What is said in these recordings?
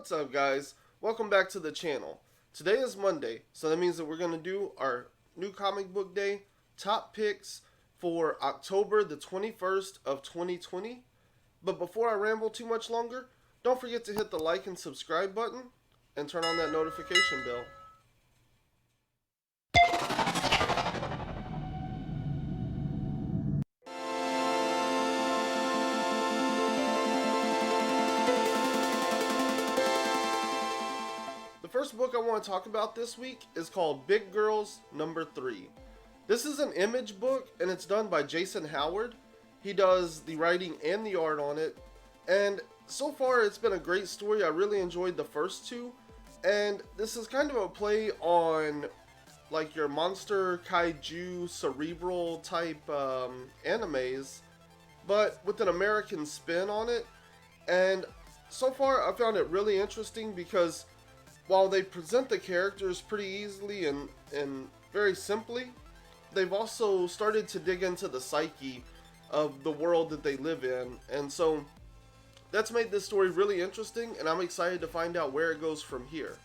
What's up, guys? Welcome back to the channel. Today is Monday, so that means that we're going to do our new comic book day top picks for October the 21st of 2020. But before I ramble too much longer, don't forget to hit the like and subscribe button and turn on that notification bell. The first book I want to talk about this week is called Big Girls Number 3. This is an image book and it's done by Jason Howard. He does the writing and the art on it, and so far it's been a great story. I really enjoyed the first two, and this is kind of a play on like your monster kaiju cerebral type animes, but with an American spin on it. And so far I found it really interesting because while they present the characters pretty easily and very simply, they've also started to dig into the psyche of the world that they live in. And so that's made this story really interesting, and I'm excited to find out where it goes from here.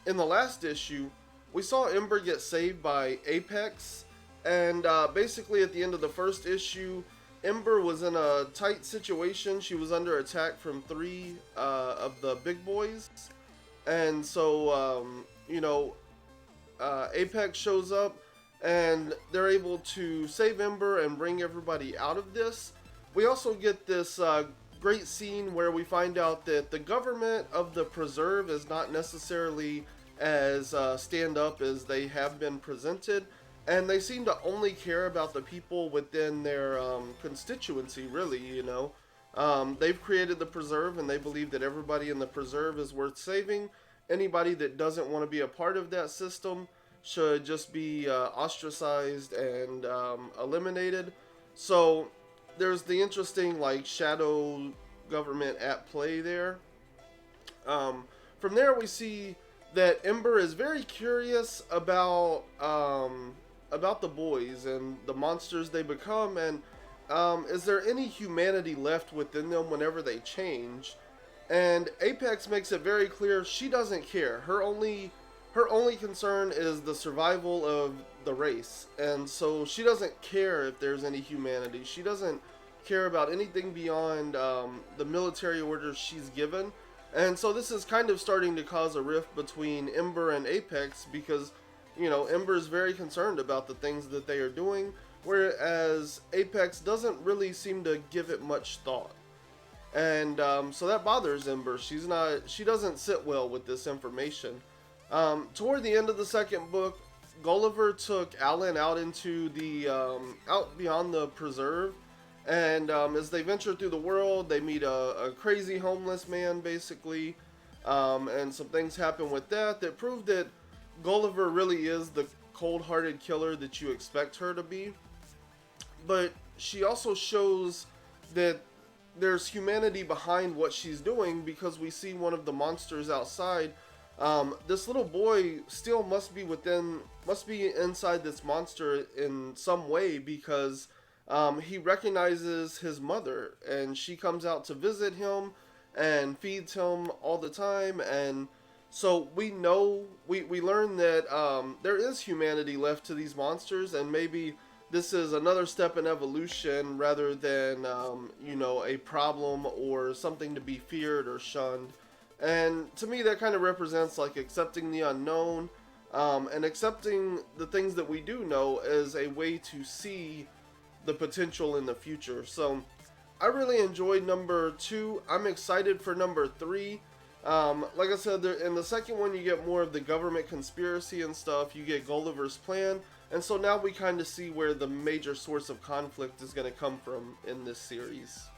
In the last issue, we saw Ember get saved by Apex, and basically at the end of the first issue, Ember was in a tight situation. She was under attack from three of the big boys. And so, Apex shows up, and they're able to save Ember and bring everybody out of this. We also get this great scene where we find out that the government of the preserve is not necessarily as stand up as they have been presented, and they seem to only care about the people within their constituency, really. They've created the preserve, and they believe that everybody in the preserve is worth saving. Anybody that doesn't want to be a part of that system should just be ostracized and eliminated. So there's the interesting shadow government at play there. From there we see that Ember is very curious about the boys and the monsters they become, and is there any humanity left within them whenever they change? And Apex makes it very clear she doesn't care. Her only concern is the survival of the race, and so she doesn't care if there's any humanity. She doesn't care about anything beyond the military orders she's given. And so this is kind of starting to cause a rift between Ember and Apex, because Ember is very concerned about the things that they are doing, whereas Apex doesn't really seem to give it much thought. And so that bothers Ember. She doesn't sit well with this information. Toward the end of the second book, Gulliver took Alan out into the out beyond the preserve, and as they venture through the world, they meet a crazy homeless man, basically, and some things happen with that prove that Gulliver really is the cold-hearted killer that you expect her to be. But she also shows that there's humanity behind what she's doing, because we see one of the monsters outside. This little boy still must be inside this monster in some way, because he recognizes his mother, and she comes out to visit him and feeds him all the time. And so we learn that there is humanity left to these monsters, and maybe this is another step in evolution rather than a problem or something to be feared or shunned. And to me, that kind of represents accepting the unknown, and accepting the things that we do know as a way to see the potential in the future. So I really enjoyed number 2. I'm excited for number 3. Like I said, in the second one you get more of the government conspiracy and stuff. You get Gulliver's plan, and so now we kind of see where the major source of conflict is going to come from in this series.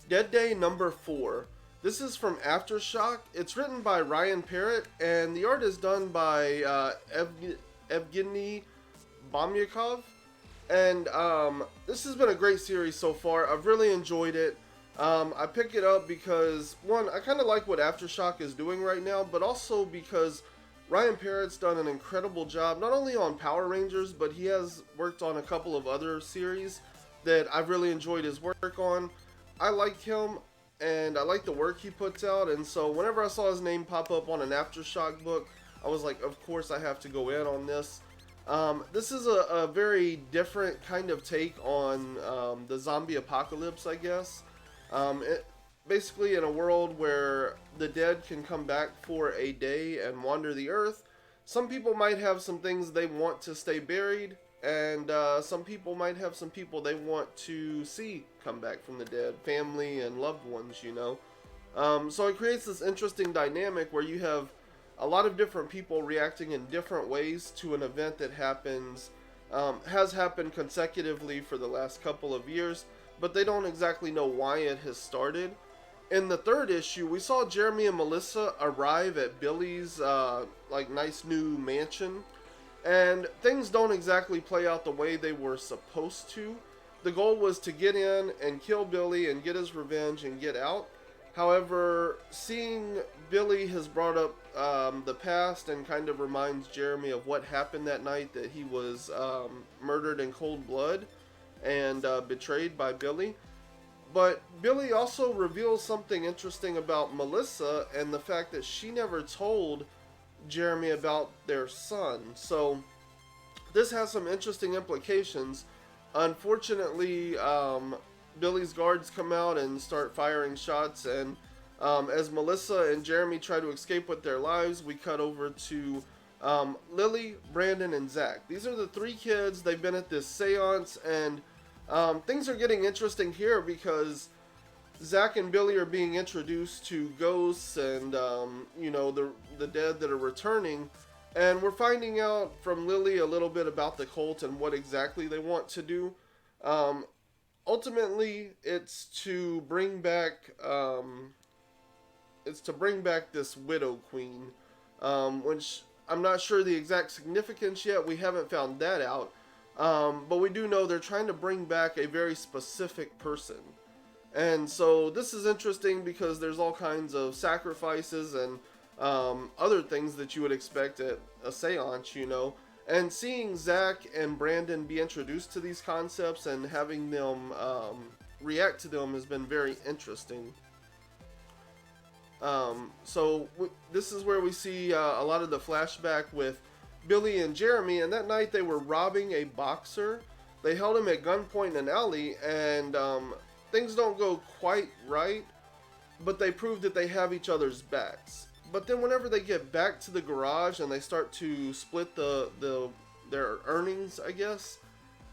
Dead Day number 4. This is from Aftershock. It's written by Ryan Parrott, and the art is done by Evgeny Bomyakov. And this has been a great series so far. I've really enjoyed it. I pick it up because, one, I kind of like what Aftershock is doing right now, but also because Ryan Parrott's done an incredible job, not only on Power Rangers, but he has worked on a couple of other series that I've really enjoyed his work on. I like him, and I like the work he puts out. And so whenever I saw his name pop up on an Aftershock book, I was like, of course I have to go in on this. This is a very different kind of take on the zombie apocalypse, I guess. Basically, in a world where the dead can come back for a day and wander the earth, some people might have some things they want to stay buried, and some people might have some people they want to see come back from the dead, family and loved ones, you know. So it creates this interesting dynamic where you have a lot of different people reacting in different ways to an event that has happened consecutively for the last couple of years, but they don't exactly know why it has started. In the third issue, we saw Jeremy and Melissa arrive at Billy's nice new mansion, and things don't exactly play out the way they were supposed to. The goal was to get in and kill Billy and get his revenge and get out. However, seeing Billy has brought up the past and kind of reminds Jeremy of what happened that night, that he was murdered in cold blood and betrayed by Billy. But Billy also reveals something interesting about Melissa and the fact that she never told Jeremy about their son. So this has some interesting implications. Unfortunately, Billy's guards come out and start firing shots, and as Melissa and Jeremy try to escape with their lives, we cut over to Lily, Brandon, and Zach. These are the three kids. They've been at this seance, and things are getting interesting here because Zach and Billy are being introduced to ghosts and the dead that are returning, and we're finding out from Lily a little bit about the cult and what exactly they want to do. Ultimately, it's to bring back this Widow Queen, which I'm not sure the exact significance yet. We haven't found that out. But we do know they're trying to bring back a very specific person. And so this is interesting because there's all kinds of sacrifices and other things that you would expect at a seance, you know. And seeing Zach and Brandon be introduced to these concepts and having them react to them has been very interesting. This is where we see a lot of the flashback with Billy and Jeremy, and that night they were robbing a boxer. They held him at gunpoint in an alley, and things don't go quite right, but they prove that they have each other's backs. But then whenever they get back to the garage and they start to split their earnings, I guess,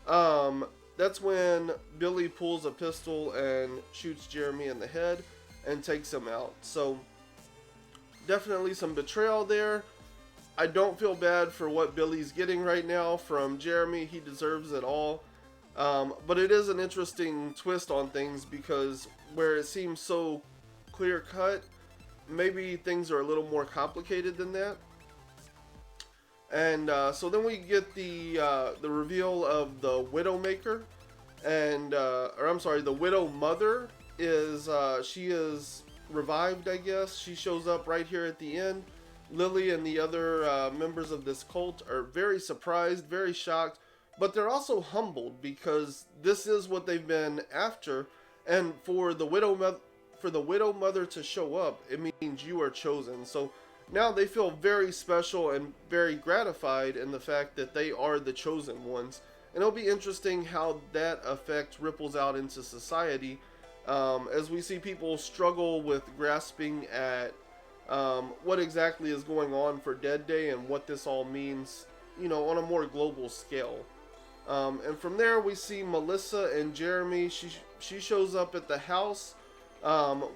that's when Billy pulls a pistol and shoots Jeremy in the head and takes him out. So definitely some betrayal there. I don't feel bad for what Billy's getting right now from Jeremy. He deserves it all. But it is an interesting twist on things because where it seems so clear cut, maybe things are a little more complicated than that. And so then we get the reveal of the Widowmaker, and the Widow Mother is she is revived, I guess. She shows up right here at the end. Lily and the other members of this cult are very surprised, very shocked, but they're also humbled because this is what they've been after, and for the Widow Mother to show up, it means you are chosen. So now they feel very special and very gratified in the fact that they are the chosen ones. And it'll be interesting how that effect ripples out into society as we see people struggle with grasping at what exactly is going on for Dead Day and what this all means, you know, on a more global scale. And from there we see Melissa and Jeremy. She shows up at the house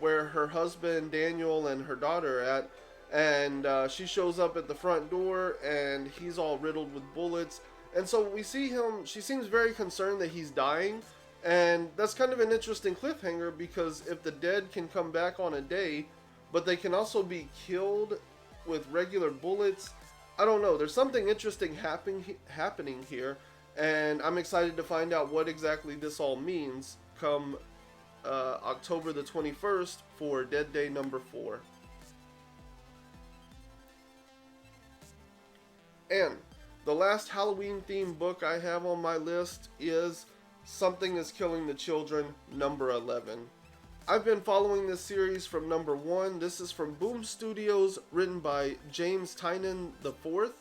where her husband Daniel and her daughter are at, and she shows up at the front door and he's all riddled with bullets. And so we see him, she seems very concerned that he's dying, and that's kind of an interesting cliffhanger because if the dead can come back on a day, but they can also be killed with regular bullets, I don't know, there's something interesting happening here, and I'm excited to find out what exactly this all means come October the 21st for Dead Day number 4. And the last Halloween themed book I have on my list is Something is Killing the Children number 11. I've been following this series from number 1. This is from Boom Studios, written by James Tynan IV,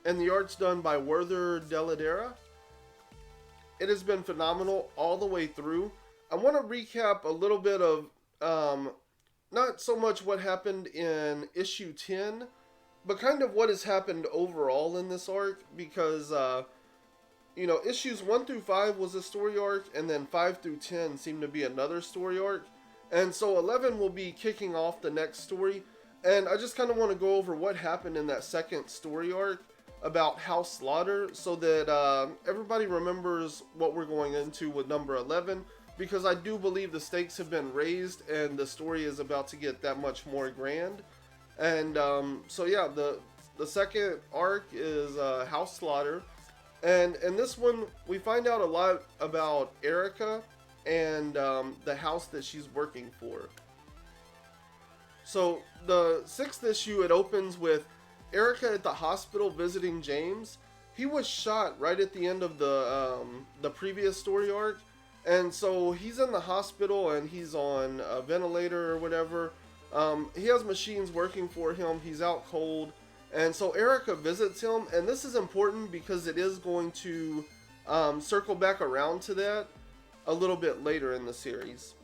and the art's done by Werther Dell'Edera. It has been phenomenal all the way through. I want to recap a little bit of not so much what happened in issue 10, but kind of what has happened overall in this arc, because issues 1 through 5 was a story arc, and then 5 through 10 seemed to be another story arc. And so 11 will be kicking off the next story. And I just kind of want to go over what happened in that second story arc about House Slaughter, so that everybody remembers what we're going into with number 11. Because I do believe the stakes have been raised, and the story is about to get that much more grand. And so yeah, the second arc is House Slaughter. And in this one, we find out a lot about Erica and the house that she's working for. So the 6th issue, it opens with Erica at the hospital visiting James. He was shot right at the end of the previous story arc. And so he's in the hospital and he's on a ventilator or whatever. He has machines working for him. He's out cold. And so Erica visits him, and this is important because it is going to circle back around to that a little bit later in the series.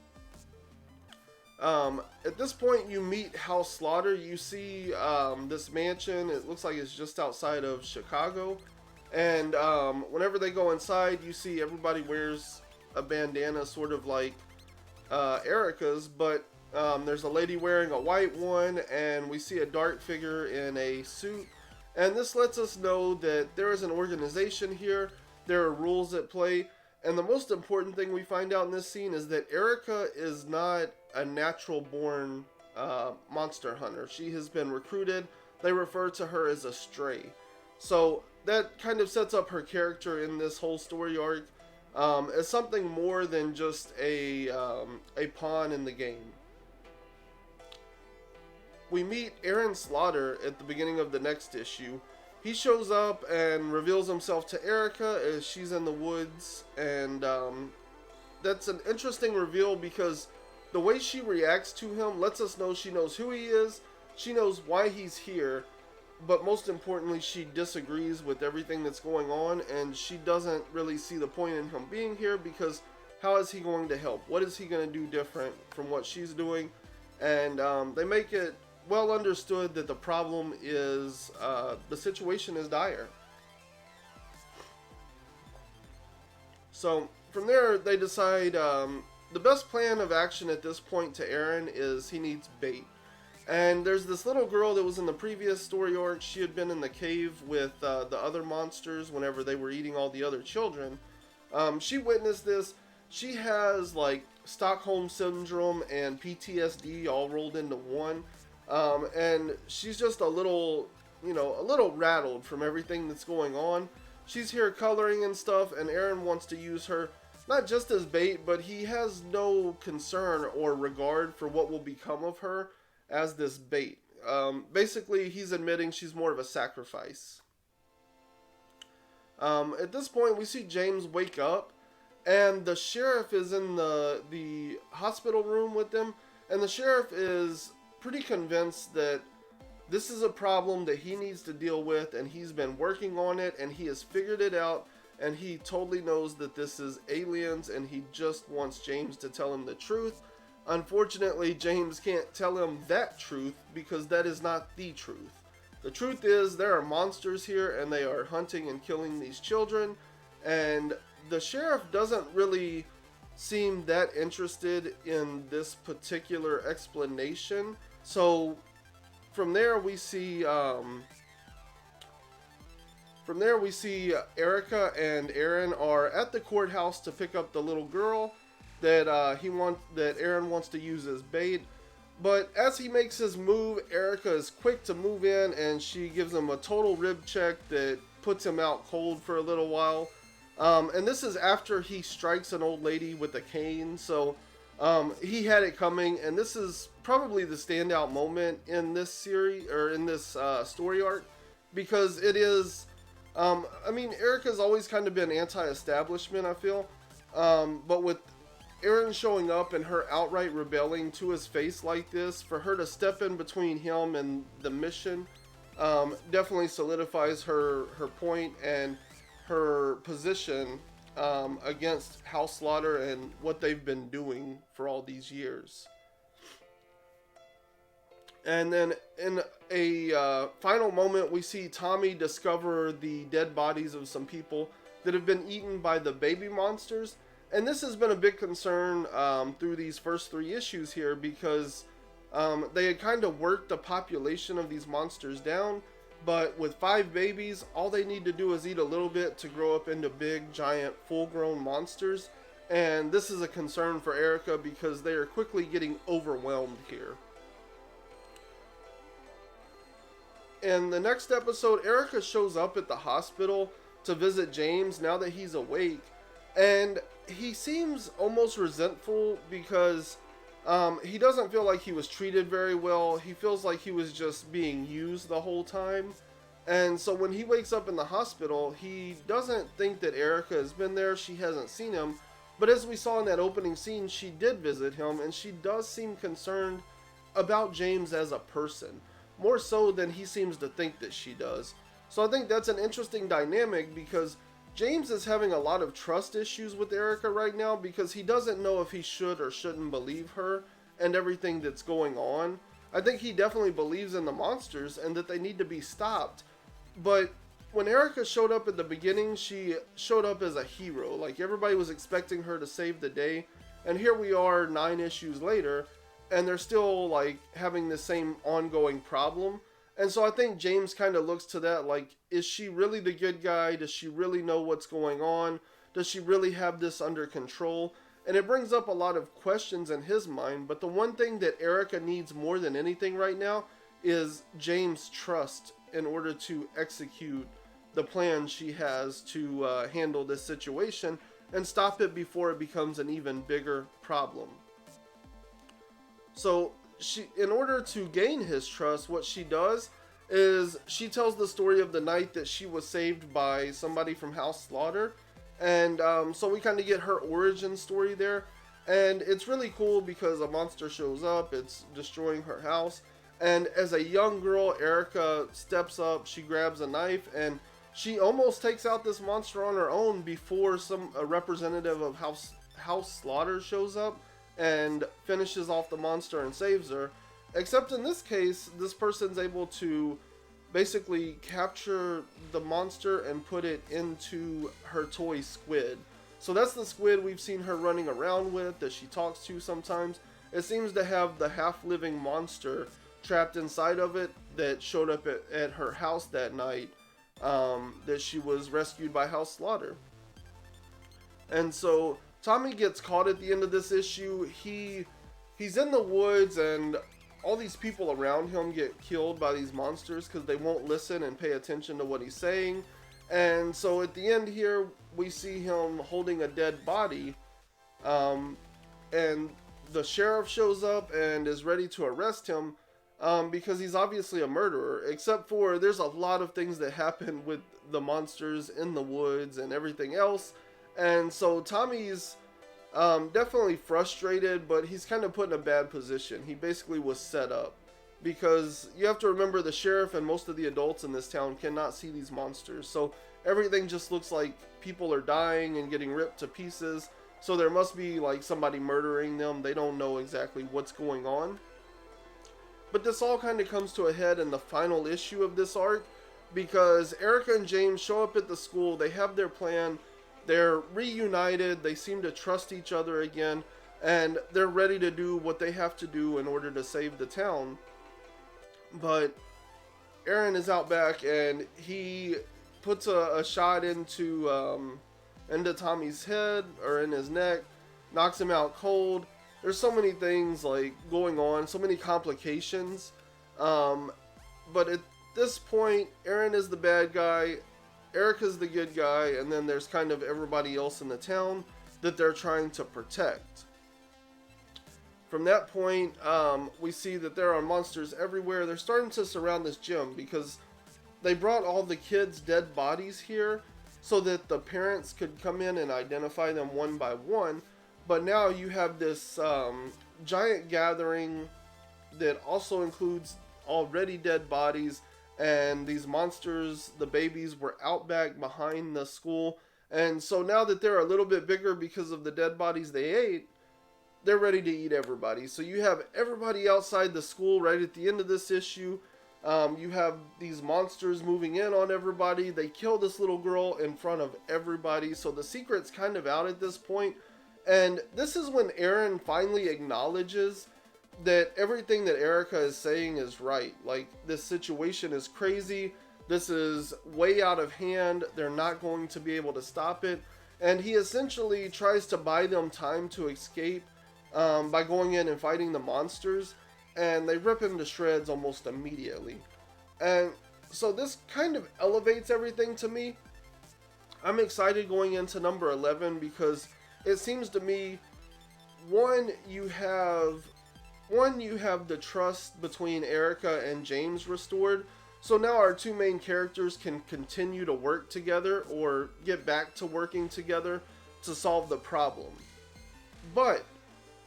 At this point, you meet House Slaughter. You see this mansion. It looks like it's just outside of Chicago. And whenever they go inside, you see everybody wears a bandana, sort of like Erica's, but there's a lady wearing a white one, and we see a dark figure in a suit. And this lets us know that there is an organization here, there are rules at play, and the most important thing we find out in this scene is that Erica is not a natural born monster hunter. She has been recruited. They refer to her as a stray. So that kind of sets up her character in this whole story arc as something more than just a pawn in the game. We meet Aaron Slaughter at the beginning of the next issue. He shows up and reveals himself to Erica as she's in the woods, and that's an interesting reveal because the way she reacts to him lets us know she knows who he is, she knows why he's here, but most importantly, she disagrees with everything that's going on, and she doesn't really see the point in him being here because how is he going to help? What is he going to do different from what she's doing? And they make it well understood that the problem is the situation is dire. So from there, they decide the best plan of action at this point to Aaron is he needs bait. And there's this little girl that was in the previous story arc. She had been in the cave with the other monsters whenever they were eating all the other children. She witnessed this. She has like Stockholm Syndrome and PTSD all rolled into one. And she's just a little rattled from everything that's going on. She's here coloring and stuff, and Aaron wants to use her not just as bait, but he has no concern or regard for what will become of her as this bait. Basically, he's admitting she's more of a sacrifice. At this point, we see James wake up, and the sheriff is in the hospital room with them, and the sheriff is pretty convinced that this is a problem that he needs to deal with, and he's been working on it, and he has figured it out, and he totally knows that this is aliens, and he just wants James to tell him the truth. Unfortunately, James can't tell him that truth because that is not the truth. The truth is there are monsters here, and they are hunting and killing these children, and the sheriff doesn't really seem that interested in this particular explanation. So from there we see Erica and Aaron are at the courthouse to pick up the little girl that Aaron wants to use as bait. But as he makes his move, Erica is quick to move in, and she gives him a total rib check that puts him out cold for a little while. And this is after he strikes an old lady with a cane, so he had it coming, and this is probably the standout moment in this series, or in this story arc, because it is, Erica's always kind of been anti-establishment, I feel, but with Aaron showing up and her outright rebelling to his face like this, for her to step in between him and the mission, definitely solidifies her point and her position against House Slaughter and what they've been doing for all these years. And then in a final moment, we see Tommy discover the dead bodies of some people that have been eaten by the baby monsters. And this has been a big concern through these first 3 issues here, because they had kind of worked the population of these monsters down. But with 5 babies, all they need to do is eat a little bit to grow up into big, giant, full-grown monsters. And this is a concern for Erica because they are quickly getting overwhelmed here. In the next episode, Erica shows up at the hospital to visit James now that he's awake. And he seems almost resentful because he doesn't feel like he was treated very well. He feels like he was just being used the whole time. And so when he wakes up in the hospital, he doesn't think that Erica has been there. She hasn't seen him. But as we saw in that opening scene, she did visit him, and she does seem concerned about James as a person, more so than he seems to think that she does. So I think that's an interesting dynamic, because James is having a lot of trust issues with Erica right now, because he doesn't know if he should or shouldn't believe her and everything that's going on. I think he definitely believes in the monsters and that they need to be stopped. But when Erica showed up at the beginning, she showed up as a hero. Like, everybody was expecting her to save the day. And here we are 9 issues later, and they're still like having the same ongoing problem. And so I think James kind of looks to that like, is she really the good guy? Does she really know what's going on? Does she really have this under control? And it brings up a lot of questions in his mind. But the one thing that Erica needs more than anything right now is James' trust in order to execute the plan she has to handle this situation and stop it before it becomes an even bigger problem. So in order to gain his trust, what she does is she tells the story of the night that she was saved by somebody from House Slaughter. And so we kind of get her origin story there. And it's really cool because a monster shows up, it's destroying her house. And as a young girl, Erica steps up, she grabs a knife, and she almost takes out this monster on her own before a representative of House Slaughter shows up and finishes off the monster and saves her. Except in this case, this person's able to basically capture the monster and put it into her toy squid. So that's the squid we've seen her running around with, that she talks to sometimes. It seems to have the half-living monster trapped inside of it that showed up at her house that night, that she was rescued by House Slaughter. And so Tommy gets caught at the end of this issue. He's in the woods, and all these people around him get killed by these monsters because they won't listen and pay attention to what he's saying. And so at the end here, we see him holding a dead body, and the sheriff shows up and is ready to arrest him because he's obviously a murderer, except for there's a lot of things that happen with the monsters in the woods and everything else. And so Tommy's definitely frustrated, but he's kind of put in a bad position. He basically was set up, because you have to remember the sheriff and most of the adults in this town cannot see these monsters. So everything just looks like people are dying and getting ripped to pieces. So there must be like somebody murdering them. They don't know exactly what's going on. But this all kind of comes to a head in the final issue of this arc, because Erica and James show up at the school. They have their plan. They're reunited, they seem to trust each other again, and they're ready to do what they have to do in order to save the town. But Aaron is out back, and he puts a shot into Tommy's head, or in his neck, knocks him out cold. There's so many things like going on, so many complications. But at this point, Aaron is the bad guy, Erica's the good guy, and then there's kind of everybody else in the town that they're trying to protect. From that point, we see that there are monsters everywhere. They're starting to surround this gym because they brought all the kids' dead bodies here so that the parents could come in and identify them one by one. But now you have this giant gathering that also includes already dead bodies, and these monsters, the babies, were out back behind the school. And so now that they're a little bit bigger because of the dead bodies they ate, they're ready to eat everybody. So you have everybody outside the school right at the end of this issue. You have these monsters moving in on everybody. They kill this little girl in front of everybody. So the secret's kind of out at this point. And this is when Aaron finally acknowledges that everything that Erica is saying is right. Like, this situation is crazy. This is way out of hand. They're not going to be able to stop it. And he essentially tries to buy them time to escape by going in and fighting the monsters. And they rip him to shreds almost immediately. And so this kind of elevates everything to me. I'm excited going into number 11 because it seems to me, one, you have the trust between Erica and James restored. So now our two main characters can continue to work together or get back to working together to solve the problem. But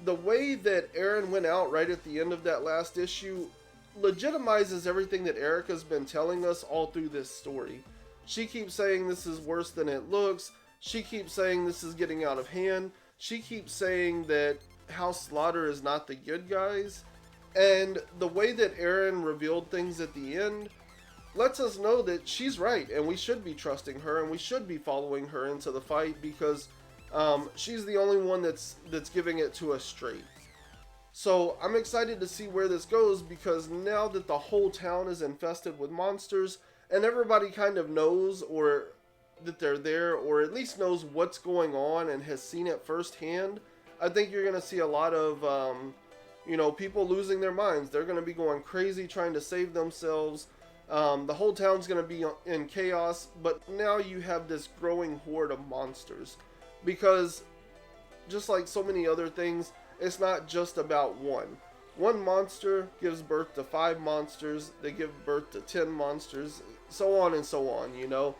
the way that Aaron went out right at the end of that last issue legitimizes everything that Erica's been telling us all through this story. She keeps saying this is worse than it looks. She keeps saying this is getting out of hand. She keeps saying that House Slaughter is not the good guys. And the way that Aaron revealed things at the end lets us know that she's right, and we should be trusting her, and we should be following her into the fight because she's the only one that's giving it to us straight. So I'm excited to see where this goes, because now that the whole town is infested with monsters and everybody kind of knows, or that they're there, or at least knows what's going on and has seen it firsthand, I think you're going to see a lot of people losing their minds. They're going to be going crazy trying to save themselves. The whole town's going to be in chaos, but now you have this growing horde of monsters. Because, just like so many other things, it's not just about one. One monster gives birth to 5 monsters, they give birth to 10 monsters, so on and so on, you know.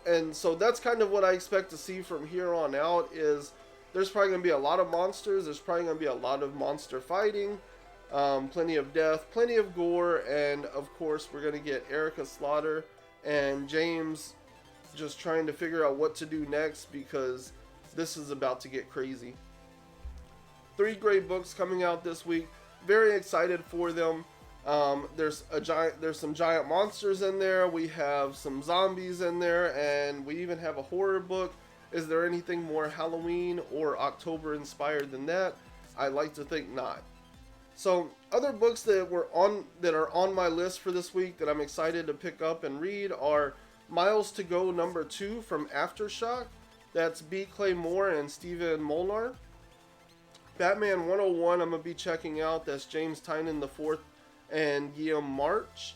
And so that's kind of what I expect to see from here on out. Is there's probably going to be a lot of monsters, there's probably going to be a lot of monster fighting, plenty of death, plenty of gore, and of course we're going to get Erica Slaughter and James just trying to figure out what to do next, because this is about to get crazy. 3 great books coming out this week. Very excited for them. There's some giant monsters in there. We have some zombies in there, and we even have a horror book. Is there anything more Halloween or October inspired than that? I like to think not. So other books that are on my list for this week that I'm excited to pick up and read are Miles to Go number 2 from Aftershock. That's B. Clay Moore and Stephen Molnar. Batman 101 I'm going to be checking out. That's James Tynion IV and Guillaume March.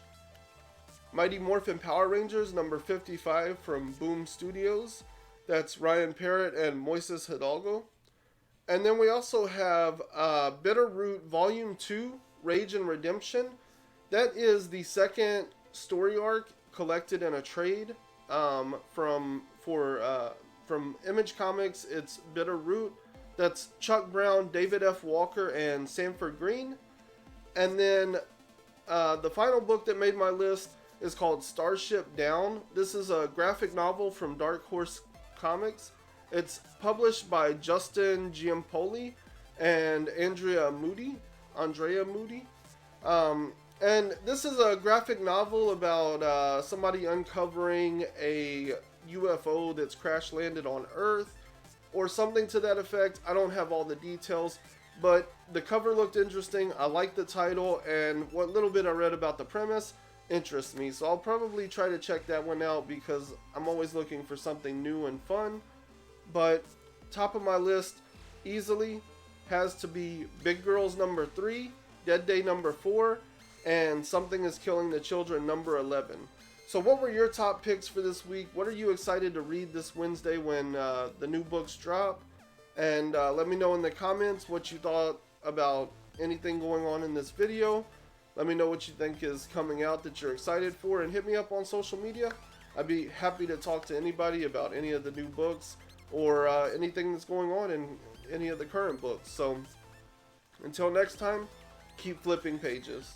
Mighty Morphin Power Rangers number 55 from Boom Studios. That's Ryan Parrott and Moises Hidalgo. And then we also have Bitterroot Volume 2, Rage and Redemption. That is the second story arc collected in a trade from Image Comics. It's Bitterroot. That's Chuck Brown, David F. Walker, and Sanford Green. And then the final book that made my list is called Starship Down. This is a graphic novel from Dark Horse Comics. It's published by Justin Giampoli and Andrea Moody. And this is a graphic novel about somebody uncovering a UFO that's crash landed on Earth, or something to that effect. I don't have all the details, but the cover looked interesting. I like the title, and what little bit I read about the premise interests me. So I'll probably try to check that one out, because I'm always looking for something new and fun. But top of my list easily has to be Big Girls number 3, Dead Day number 4, and Something is Killing the Children number 11. So what were your top picks for this week? What are you excited to read this Wednesday when the new books drop? And let me know in the comments what you thought about anything going on in this video. Let me know what you think is coming out that you're excited for, and hit me up on social media. I'd be happy to talk to anybody about any of the new books or anything that's going on in any of the current books. So until next time, keep flipping pages.